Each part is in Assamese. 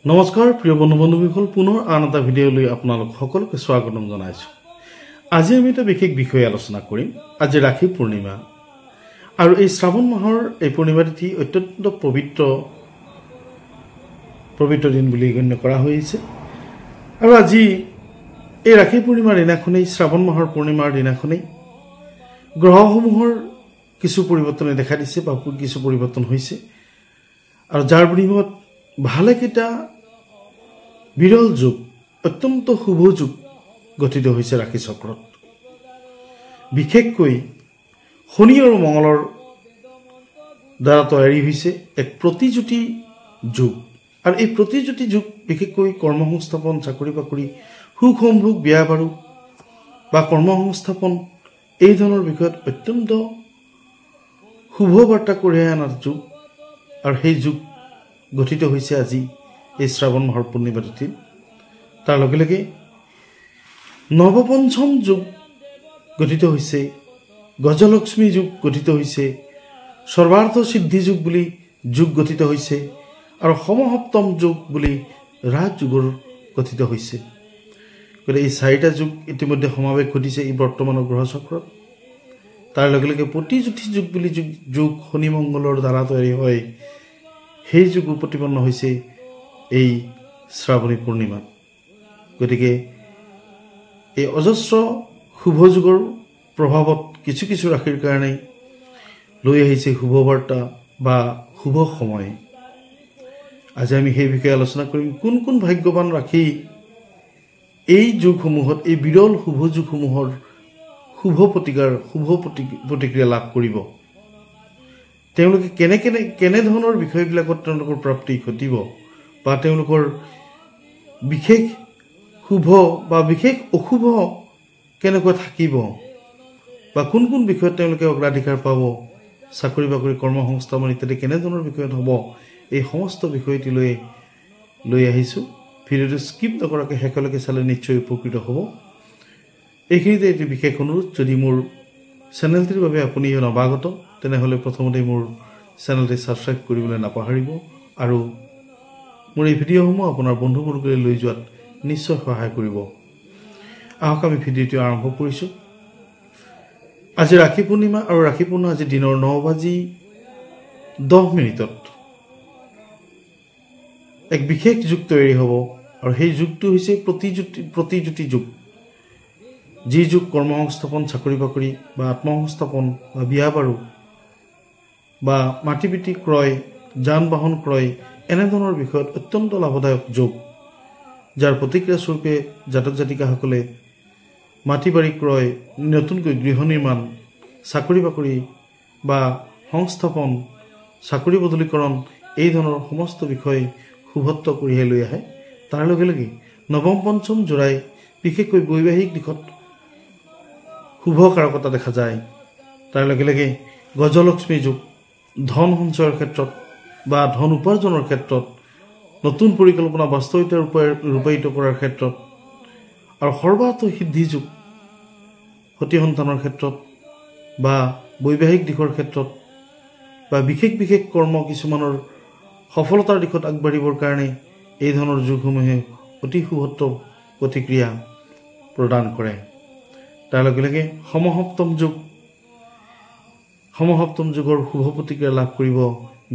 নমস্কাৰ প্ৰিয় বন্ধু-বান্ধৱীসকল, পুনৰ আন এটা ভিডিঅ'লৈ আপোনালোক সকলোকে স্বাগতম জনাইছোঁ। আজি আমি এটা বিশেষ বিষয় আলোচনা কৰিম। আজি ৰাখি পূৰ্ণিমা আৰু এই শ্ৰাৱণ মাহৰ এই পূৰ্ণিমা তিথি অত্যন্ত পবিত্ৰ দিন বুলি গণ্য কৰা হৈছে। আৰু আজি এই ৰাখি পূৰ্ণিমাৰ দিনাখনেই, শ্ৰাৱণ মাহৰ পূৰ্ণিমাৰ দিনাখনেই গ্ৰহসমূহৰ কিছু পৰিৱৰ্তনে দেখা দিছে বা কিছু পৰিৱৰ্তন হৈছে, আৰু যাৰ বিনিময়ত ভালেকেইটা বিৰল যুগ, অত্যন্ত শুভ যুগ গঠিত হৈছে ৰাশি চক্ৰত। বিশেষকৈ শনি আৰু মঙলৰ দ্বাৰা তৈয়াৰী হৈছে এক প্ৰতিযুতি যুগ। আৰু এই প্ৰতিযুতি যুগ বিশেষকৈ কৰ্মসংস্থাপন, চাকৰি বাকৰি, সুখ সম্ভোগ, বিয়া বাৰু বা কৰ্মসংস্থাপন এই ধৰণৰ বিষয়ত অত্যন্ত শুভ বাৰ্তা কঢ়িয়াই অনাৰ যুগ। আৰু সেই যুগ গঠিত হৈছে আজি এই শ্ৰাৱণ মাহৰ পূৰ্ণিমা তিথিত। তাৰ লগে লগে নৱপঞ্চম যুগ গঠিত হৈছে, গজলক্ষ্মী যুগ গঠিত হৈছে, সৰ্বাৰ্থ সিদ্ধি যুগ বুলি যুগ গঠিত হৈছে, আৰু সমসপ্তম যুগ বুলি ৰাজ যুগৰ গঠিত হৈছে। গতিকে এই চাৰিটা যুগ ইতিমধ্যে সমাৱেশ ঘটিছে এই বৰ্তমানৰ গ্ৰহচক্ৰত। তাৰ লগে লগে প্ৰতিযুতি যুগ বুলি যুগ শনি মংগলৰ দ্বাৰা তৈয়াৰী হয়, সেই যুগো প্ৰতিপন্ন হৈছে এই শ্ৰাৱণী পূৰ্ণিমাত। গতিকে এই অজস্ৰ শুভ যুগৰ প্ৰভাৱত কিছু কিছু ৰাশিৰ কাৰণে লৈ আহিছে শুভ বাৰ্তা বা শুভ সময়। আজি আমি সেই বিষয়ে আলোচনা কৰিম। কোন কোন ভাগ্যৱান ৰাশি এই যুগসমূহত, এই বিৰল শুভ যুগসমূহৰ শুভ প্ৰতিক্ৰিয়া লাভ কৰিব, তেওঁলোকে কেনেধৰণৰ বিষয়বিলাকত তেওঁলোকৰ প্ৰাপ্তি ঘটিব, বা তেওঁলোকৰ বিশেষ শুভ বা বিশেষ অশুভ কেনেকুৱা থাকিব, বা কোন কোন বিষয়ত তেওঁলোকে অগ্ৰাধিকাৰ পাব, চাকৰি বাকৰি, কৰ্মসংস্থাপন ইত্যাদি কেনেধৰণৰ বিষয়ত হ'ব, এই সমস্ত বিষয়টি লৈ আহিছোঁ। ভিডিঅ'টো স্কিপ নকৰাকৈ শেষলৈকে চালে নিশ্চয় উপকৃত হ'ব। এইখিনিতে এটি বিশেষ অনুৰোধ, যদি মোৰ চেনেলটিৰ বাবে আপুনি নৱাগত, তেনেহ'লে প্ৰথমতে মোৰ চেনেলটি ছাবস্ক্ৰাইব কৰিবলৈ নাপাহৰিব, আৰু মোৰ এই ভিডিঅ'সমূহ আপোনাৰ বন্ধুবৰ্গলৈ লৈ যোৱাত নিশ্চয় সহায় কৰিব। আহক আমি ভিডিঅ'টো আৰম্ভ কৰিছোঁ। আজি ৰাখি পূৰ্ণিমা, আৰু ৰাখি পূৰ্ণিমা আজি দিনৰ 9:10 এক বিশেষ যুগ তৈয়াৰী হ'ব, আৰু সেই যুগটো হৈছে প্ৰতিযুতি যুগ। যি যুগ কৰ্মসংস্থাপন, চাকৰি বাকৰি বা আত্মসংস্থাপন বা বিয়া বাৰু বা মাটি পিটি ক্ৰয়, যান বাহন ক্ৰয়, এনেধৰণৰ বিষয়ত অত্যন্ত লাভদায়ক যুগ, যাৰ প্ৰতিক্ৰিয়া স্বৰূপে জাতক জাতিকাসকলে মাটি বাৰী ক্ৰয়, নতুনকৈ গৃহ নিৰ্মাণ, চাকৰি বাকৰি বা সংস্থাপন, চাকৰি বদলীকৰণ, এই ধৰণৰ সমস্ত বিষয় শুভত্ব কঢ়িয়াই লৈ আহে। তাৰ লগে লগে নৱম পঞ্চম জোৰাই বিশেষকৈ বৈবাহিক দিশত শুভ কাৰকতা দেখা যায়। তাৰ লগে লগে গজলক্ষ্মী যুগ, ধন সঞ্চয়ৰ ক্ষেত্ৰত বা ধন উপাৰ্জনৰ ক্ষেত্ৰত, নতুন পৰিকল্পনা বাস্তৱিকতা ৰূপায়িত কৰাৰ ক্ষেত্ৰত, আৰু সৰ্বাৰ্থ সিদ্ধি যুগ, সতি সন্তানৰ ক্ষেত্ৰত বা বৈবাহিক দিশৰ ক্ষেত্ৰত, বা বিশেষ কৰ্ম কিছুমানৰ সফলতাৰ দিশত আগবাঢ়িবৰ কাৰণে এই ধৰণৰ যুগসমূহে অতি শুভত্ব প্ৰতিক্ৰিয়া প্ৰদান কৰে। তাৰ লগে লগে সমসপ্তম যুগৰ শুভ প্ৰতিক্ৰিয়া লাভ কৰিব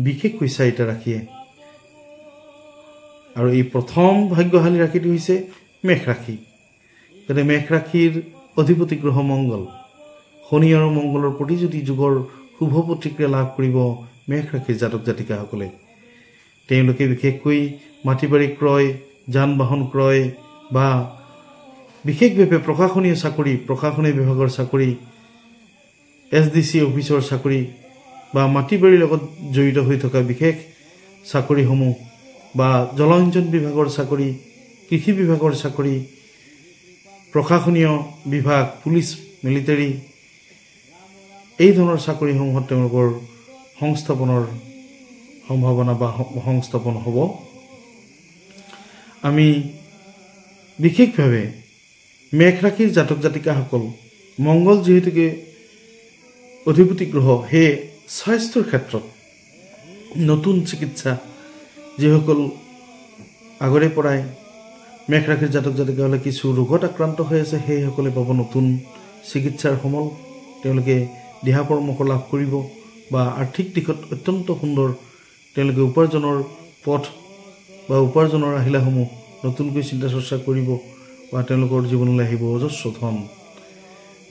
বিশেষকৈ চাৰিটা ৰাশিয়ে। আৰু এই প্ৰথম ভাগ্যশালী ৰাশিটো হৈছে মেষ ৰাশি। গতিকে মেষ ৰাশিৰ অধিপতি গ্ৰহ মংগল, শনি আৰু মংগলৰ প্ৰতিযুতি যুগৰ শুভ প্ৰতিক্ৰিয়া লাভ কৰিব মেষ ৰাশিৰ জাতক জাতিকাসকলে। তেওঁলোকে বিশেষকৈ মাটি বাৰী ক্ৰয়, যান বাহন ক্ৰয়, বা বিশেষভাৱে প্ৰশাসনীয় বিভাগৰ চাকৰি, SDC অফিচৰ চাকৰি, বা মাটি বাৰীৰ লগত জড়িত হৈ থকা বিশেষ চাকৰিসমূহ, বা জলসিঞ্চন বিভাগৰ চাকৰি, কৃষি বিভাগৰ চাকৰি, প্ৰশাসনীয় বিভাগ, পুলিচ, মিলিটাৰী, এই ধৰণৰ চাকৰিসমূহত তেওঁলোকৰ সংস্থাপনৰ সম্ভাৱনা বা সংস্থাপন হ'ব। আমি বিশেষভাৱে মেষ ৰাশিৰ জাতক জাতিকাসকল, মংগল যিহেতুকে অধিপতি গ্ৰহ, সেয়ে স্বাস্থ্যৰ ক্ষেত্ৰত নতুন চিকিৎসা যিসকল আগৰে পৰাই মেঘ ৰাশিৰ জাতক জাতিকাসকলে কিছু ৰোগত আক্ৰান্ত হৈ আছে, সেইসকলে পাব নতুন চিকিৎসাৰ সমল। তেওঁলোকে দিহা পৰামৰ্শ লাভ কৰিব বা আৰ্থিক দিশত অত্যন্ত সুন্দৰ তেওঁলোকে উপাৰ্জনৰ পথ বা উপাৰ্জনৰ আহিলাসমূহ নতুনকৈ চিন্তা চৰ্চা কৰিব বা তেওঁলোকৰ জীৱনলৈ আহিব অজস্ৰ ধন।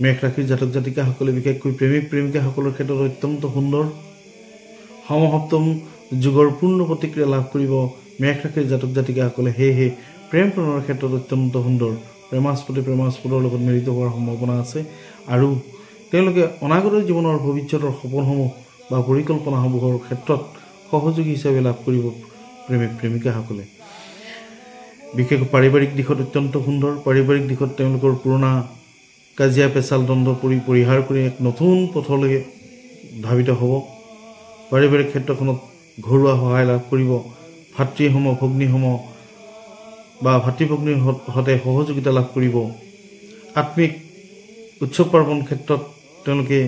মেঘ ৰাশিৰ জাতক জাতিকাসকলে বিশেষকৈ প্ৰেমিক প্ৰেমিকাসকলৰ ক্ষেত্ৰত অত্যন্ত সুন্দৰ সমসপ্তম যুগৰ পূৰ্ণ প্ৰতিক্ৰিয়া লাভ কৰিব মেঘ ৰাশিৰ জাতক জাতিকাসকলে। সেয়েহে প্ৰেম প্ৰেমৰ ক্ষেত্ৰত অত্যন্ত সুন্দৰ প্ৰেমাস্পদৰ লগত মিলিত হোৱাৰ সম্ভাৱনা আছে আৰু তেওঁলোকে অনাগত জীৱনৰ ভৱিষ্যতৰ সপোনসমূহ বা পৰিকল্পনাসমূহৰ ক্ষেত্ৰত সহযোগী হিচাপে লাভ কৰিব প্ৰেমিক প্ৰেমিকাসকলে। বিশেষকৈ পাৰিবাৰিক দিশত অত্যন্ত সুন্দৰ। পাৰিবাৰিক দিশত তেওঁলোকৰ পুৰণা কাজিয়া পেচাল দ্বন্দ্ব পৰিহাৰ কৰি এক নতুন পথলৈ ধাবিত হ'ব। পাৰিবাৰিক ক্ষেত্ৰখনত ঘৰুৱা সহায় লাভ কৰিব। ভাতৃসমূহ ভগ্নীসমূহ বা ভাতৃ ভগ্নীৰ সৈতে সহযোগিতা লাভ কৰিব। আত্মিক উৎসৱ পাৰ্বণ ক্ষেত্ৰত তেওঁলোকে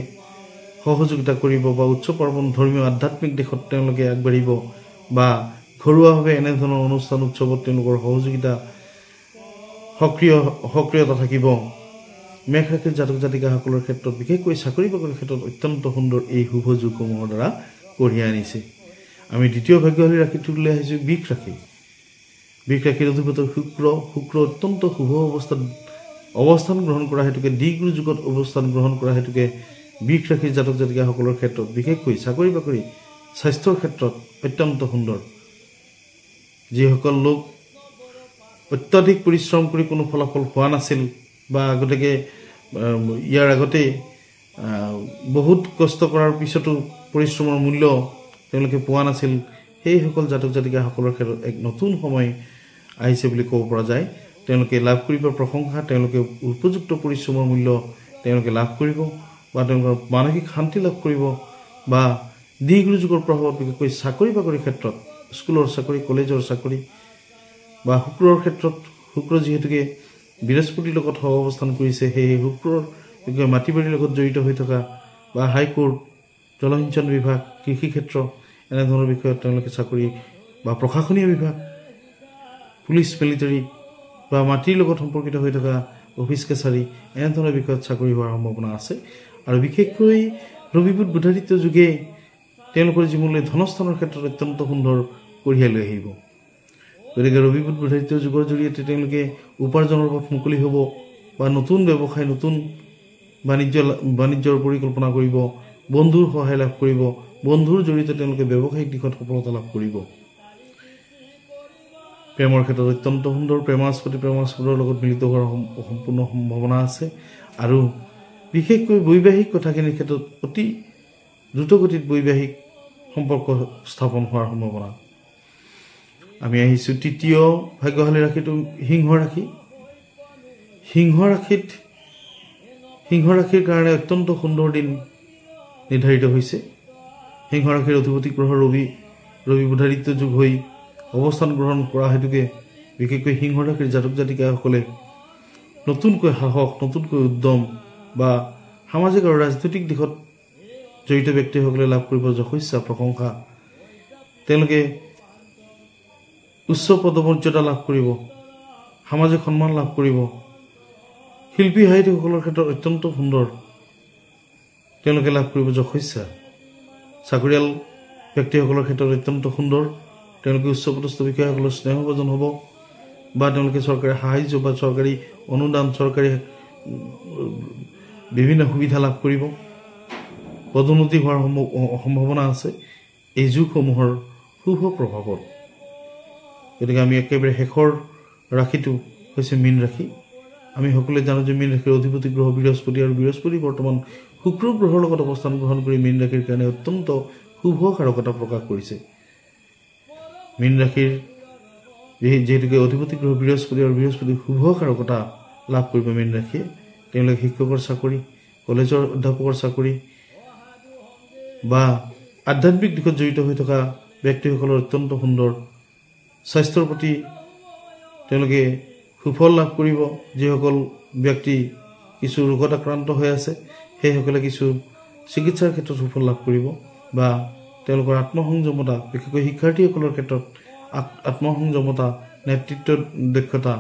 সহযোগিতা কৰিব বা উৎসৱ পাৰ্বণ ধৰ্মীয় আধ্যাত্মিক দিশত তেওঁলোকে আগবাঢ়িব বা ঘৰুৱাভাৱে এনেধৰণৰ অনুষ্ঠান উৎসৱত তেওঁলোকৰ সহযোগিতা সক্ৰিয়তা থাকিব। মেঘ ৰাশিৰ জাতক জাতিকাসকলৰ ক্ষেত্ৰত বিশেষকৈ চাকৰি বাকৰিৰ ক্ষেত্ৰত অত্যন্ত সুন্দৰ এই শুভ যোগসমূহৰ দ্বাৰা কঢ়িয়াই আনিছে। আমি দ্বিতীয় ভাগ্যশালী ৰাশিটো লৈ আহিছোঁ বৃষ ৰাশি। বৃষ ৰাশিৰ অধিপতি শুক্ৰ অত্যন্ত শুভ অৱস্থান গ্ৰহণ কৰা হেতুকে দ্বিগুৰু যুগত অৱস্থান গ্ৰহণ কৰা হেতুকে বৃষ ৰাশিৰ জাতক জাতিকাসকলৰ ক্ষেত্ৰত বিশেষকৈ চাকৰি বাকৰি স্বাস্থ্যৰ ক্ষেত্ৰত অত্যন্ত সুন্দৰ। যিসকল লোক অত্যাধিক পৰিশ্ৰম কৰি কোনো ফলাফল হোৱা নাছিল বা গতিকে ইয়াৰ আগতে বহুত কষ্ট কৰাৰ পিছতো পৰিশ্ৰমৰ মূল্য তেওঁলোকে পোৱা নাছিল, সেইসকল জাতক জাতিকাসকলৰ ক্ষেত্ৰত এক নতুন সময় আহিছে বুলি ক'ব পৰা যায়। তেওঁলোকে লাভ কৰিব প্ৰশংসা, তেওঁলোকে উপযুক্ত পৰিশ্ৰমৰ মূল্য তেওঁলোকে লাভ কৰিব বা তেওঁলোকৰ মানসিক শান্তি লাভ কৰিব বা দ্বিগুৰু যুগৰ প্ৰভাৱত বিশেষকৈ চাকৰি বাকৰিৰ ক্ষেত্ৰত স্কুলৰ চাকৰি কলেজৰ চাকৰি বা শুক্ৰৰ ক্ষেত্ৰত শুক্ৰ যিহেতুকে বৃহস্পতিৰ লগত সহ অৱস্থান কৰিছে, সেয়ে শুক্ৰৰ মাটি বাৰীৰ লগত জড়িত হৈ থকা বা হাইকোৰ্ট জলসিঞ্চন বিভাগ কৃষি ক্ষেত্ৰ এনেধৰণৰ বিষয়ত তেওঁলোকে চাকৰি বা প্ৰশাসনীয় বিভাগ পুলিচ মিলিটাৰী বা মাটিৰ লগত সম্পৰ্কিত হৈ থকা অফিচ কাছাৰী এনেধৰণৰ বিষয়ত চাকৰি হোৱাৰ সম্ভাৱনা আছে। আৰু বিশেষকৈ ৰবি বুধ বুধাদিত্য যুগে তেওঁলোকৰ জীৱনলৈ ধনস্থানৰ ক্ষেত্ৰত অত্যন্ত সুন্দৰ কঢ়িয়াই লৈ আহিব। গতিকে ৰবি বুধ বুধাদিত্য যুগৰ জৰিয়তে তেওঁলোকে উপাৰ্জনৰ পথ মুকলি হ'ব বা নতুন ব্যৱসায় নতুন বাণিজ্যৰ পৰিকল্পনা কৰিব, বন্ধুৰ সহায় লাভ কৰিব, বন্ধুৰ জৰিয়তে তেওঁলোকে ব্যৱসায়িক দিশত সফলতা লাভ কৰিব। প্ৰেমৰ ক্ষেত্ৰত অত্যন্ত সুন্দৰ প্ৰেমাস্পদৰ লগত মিলিত হোৱাৰ সম্পূৰ্ণ সম্ভাৱনা আছে আৰু বিশেষকৈ বৈবাহিক কথাখিনিৰ ক্ষেত্ৰত অতি দ্ৰুতগতিত বৈবাহিক সম্পৰ্ক স্থাপন হোৱাৰ সম্ভাৱনা। আমি আহিছোঁ তৃতীয় ভাগ্যশালী ৰাশিটো সিংহ ৰাশি। সিংহ ৰাশিৰ কাৰণে অত্যন্ত সুন্দৰ দিন নিৰ্ধাৰিত হৈছে। সিংহ ৰাশিৰ অধিপতি গ্ৰহ ৰবি বুধাদিত্য যুগ হৈ অৱস্থান গ্ৰহণ কৰা হেতুকে বিশেষকৈ সিংহ ৰাশিৰ জাতক জাতিকাসকলে নতুনকৈ সাহস নতুনকৈ উদ্যম বা সামাজিক আৰু ৰাজনৈতিক দিশত জড়িত ব্যক্তিসকলে লাভ কৰিব যশস্যা প্ৰশংসা। তেওঁলোকে উচ্চ পদমৰ্যাদা লাভ কৰিব, সামাজিক সন্মান লাভ কৰিব। শিল্পী সাহিত্যিকসকলৰ ক্ষেত্ৰত অত্যন্ত সুন্দৰ তেওঁলোকে লাভ কৰিব যশস্যা। চাকৰিয়াল ব্যক্তিসকলৰ ক্ষেত্ৰত অত্যন্ত সুন্দৰ, তেওঁলোকে উচ্চপদস্থ বিষয়াসকলৰ স্নেহভাজন হ'ব বা তেওঁলোকে চৰকাৰী সাহায্য বা চৰকাৰী অনুদান চৰকাৰী বিভিন্ন সুবিধা লাভ কৰিব, পদোন্নতি হোৱাৰ সম্ভাৱনা আছে এই যুগসমূহৰ শুভ প্ৰভাৱত। গতিকে আমি একেবাৰে শেষৰ ৰাশিটো হৈছে মীন ৰাশি। আমি সকলোৱে জানো যে মীন ৰাশিৰ অধিপতি গ্ৰহ বৃহস্পতি আৰু বৃহস্পতি বৰ্তমান শুক্ৰ গ্ৰহৰ লগত অৱস্থান গ্ৰহণ কৰি মীন ৰাশিৰ কাৰণে অত্যন্ত শুভ কাৰকতা প্ৰকাশ কৰিছে। মীন ৰাশিৰ যিহেতুকে অধিপতি গ্ৰহ বৃহস্পতি আৰু বৃহস্পতি শুভ কাৰকতা লাভ কৰিব মীন ৰাশিয়ে। তেওঁলোকে শিক্ষকৰ চাকৰি কলেজৰ অধ্যাপকৰ চাকৰি বা আধ্যাত্মিক দিশত জড়িত হৈ থকা ব্যক্তিসকলৰ অত্যন্ত সুন্দৰ। স্বাস্থ্যৰ প্ৰতি তেওঁলোকে সুফল লাভ কৰিব। যিসকল ব্যক্তি কিছু ৰোগত আক্ৰান্ত হৈ আছে সেইসকলে কিছু চিকিৎসাৰ ক্ষেত্ৰত সুফল লাভ কৰিব বা তেওঁলোকৰ আত্মসংযমতা বিশেষকৈ শিক্ষাৰ্থীসকলৰ ক্ষেত্ৰত আত্মসংযমতা নেতৃত্ব দক্ষতা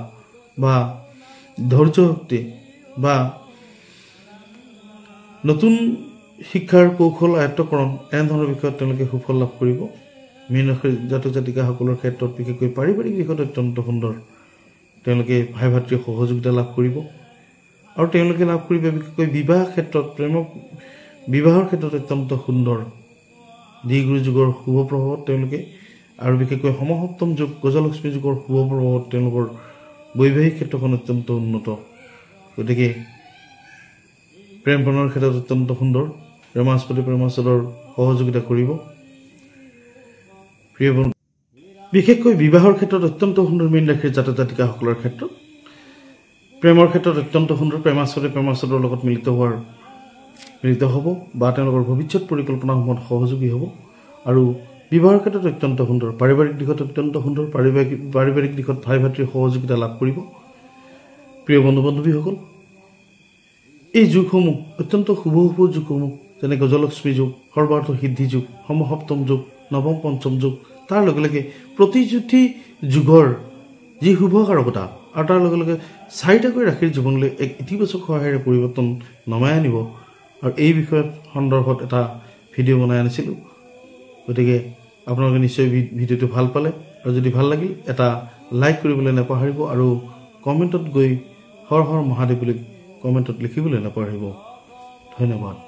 বা ধৈৰ্য শক্তি বা নতুন শিক্ষাৰ কৌশল আয়ত্তকৰণ এনেধৰণৰ বিষয়ত তেওঁলোকে সুফল লাভ কৰিব। মীন ৰাশিৰ জাতক জাতিকাসকলৰ ক্ষেত্ৰত বিশেষকৈ পাৰিবাৰিক দিশত অত্যন্ত সুন্দৰ, তেওঁলোকে ভাই ভাতৃৰ সহযোগিতা লাভ কৰিব আৰু তেওঁলোকে লাভ কৰিব বিশেষকৈ বিবাহ ক্ষেত্ৰত বিবাহৰ ক্ষেত্ৰত অত্যন্ত সুন্দৰ দ্বিগুৰু যুগৰ শুভ প্ৰভাৱত তেওঁলোকে আৰু বিশেষকৈ সমসপ্তম যুগ গজলক্ষ্মী যুগৰ শুভ প্ৰভাৱত তেওঁলোকৰ বৈবাহিক ক্ষেত্ৰখন অত্যন্ত উন্নত। গতিকে প্ৰেম প্ৰণৰ ক্ষেত্ৰত অত্যন্ত সুন্দৰ, প্ৰেমাস্পদে প্ৰেমাস্পদৰ সহযোগিতা কৰিব। প্ৰিয় বন্ধু, বিশেষকৈ বিবাহৰ ক্ষেত্ৰত অত্যন্ত সুন্দৰ মীন ৰাশিৰ জাতক জাতিকাসকলৰ ক্ষেত্ৰত, প্ৰেমৰ ক্ষেত্ৰত অত্যন্ত সুন্দৰ, প্ৰেমাস্পদে প্ৰেমাস্পদৰ লগত মিলিত হ'ব বা তেওঁলোকৰ ভৱিষ্যত পৰিকল্পনাসমূহত সহযোগী হ'ব। আৰু বিবাহৰ ক্ষেত্ৰত অত্যন্ত সুন্দৰ, পাৰিবাৰিক দিশত অত্যন্ত সুন্দৰ, পাৰিবাৰিক দিশত ভাই ভাতৃৰ সহযোগিতা লাভ কৰিব। প্ৰিয় বন্ধু বান্ধৱীসকল, এই যুগসমূহ অত্যন্ত শুভ যুগসমূহ যেনে গজলক্ষ্মী যুগ, সৰ্বাৰ্থ সিদ্ধি যুগ, সমসপ্তম যুগ, নৱম পঞ্চম যুগ, তাৰ লগে লগে প্ৰতিযুতি যুগৰ যি শুভ কাৰকতা আৰু তাৰ লগে লগে 4টাকৈ ৰাশিৰ জীৱনলৈ এক ইতিবাচক সহায়েৰে পৰিৱৰ্তন নমাই আনিব। আৰু এই বিষয়ত সন্দৰ্ভত এটা ভিডিঅ' বনাই আনিছিলোঁ। গতিকে আপোনালোকে নিশ্চয় ভিডিঅ'টো ভাল পালে, আৰু যদি ভাল লাগিল এটা লাইক কৰিবলৈ নাপাহৰিব আৰু কমেণ্টত গৈ হৰ হৰ মহাদেৱ বুলি কমেণ্টত লিখিবলৈ নাপাহৰিব। ধন্যবাদ।